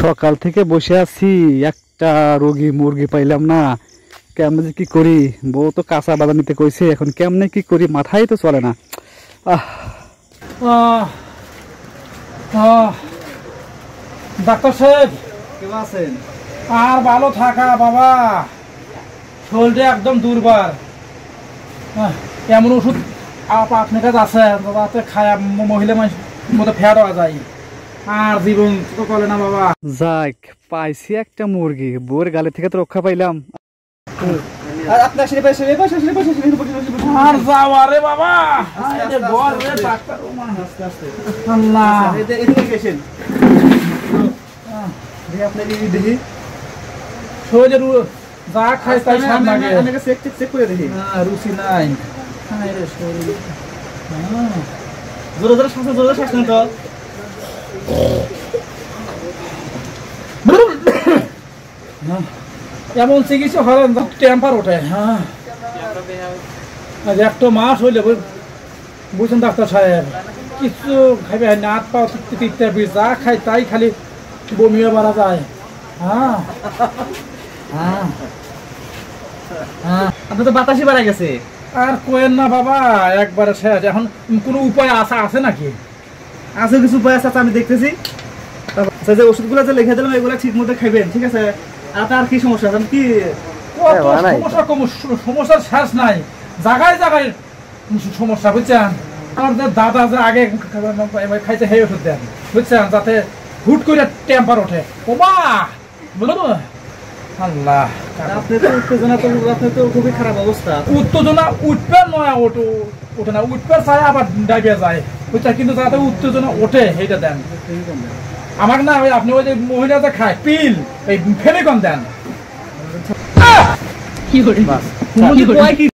সকাল থেকে বসে আছি, একটা রোগী মুরগি পাইলাম না। কেমনে যে কি করি, বউ তো কাঁচা বাদাম নিতে কইছে, এখন কেমনে কি করি মাথায় তো চলে না। ডাক্তার সাহেব কেমন আছেন? আর ভালো থাকা বাবা, শরীরটা একদম দুর্বল। এমন ওষুধ আপনার কাছে আছে যাতে খায় মহিলা মানুষ মতো ফ্যাট হওয়া যায়, আর জীবন তো চলে না বাবা। যাক, পাইছি একটা মুরগি, বউয়ের গালে থেকে তো রক্ষা পাইলাম। আর যাওয়া রে বাবা, যা খাই তাই রুচি নাই। জোরে জোরে শ্বাস, জোরে শ্বাস নেন তো। এমন চিকিৎসা হলেন টেম্পার ওঠে। হ্যাঁ, একটা মাস হইলে বুঝছেন ডাক্তার সাহেব, কিছু খাইবে না, হাত পাও ইত্যাদি যা খাই তাই খালি বমিও বাড়া যায়। হ্যাঁ হ্যাঁ হ্যাঁ, আপনার তো বাতাসই বাড়া গেছে। আর কোয়েন না বাবা, একবারে শেষ। এখন কোনো উপায় আছে নাকি? আছে, কিছু উপায় আছে, আমি দেখতেছি। যে ওষুধগুলো যে লিখে দিলাম এগুলো ঠিক মতো খাইবেন, ঠিক আছে? আর কি সমস্যা আছে? কি সমস্যার শেষ নাই, জায়গায় জায়গায় সমস্যা, বুঝছেন? আমার দাদা যে আগে খাইতে সেই ওষুধ দেন, বুঝছেন, যাতে হুট করে টেম্পার ওঠে। ও মা আল্লাহ, আপনি তো উত্তেজনা, তো আপনার তো খুবই খারাপ অবস্থা। উত্তেজনা উঠবে নয়, ওঠে না, উঠবে চায় আবার ডাইবে যায়, বুঝছেন? কিন্তু যাতে উত্তেজনা ওঠে সেইটা দেন আমার না। ওই আপনি ওই যে মহিলা যে খায় পিল, এই ফেলিকন দেন।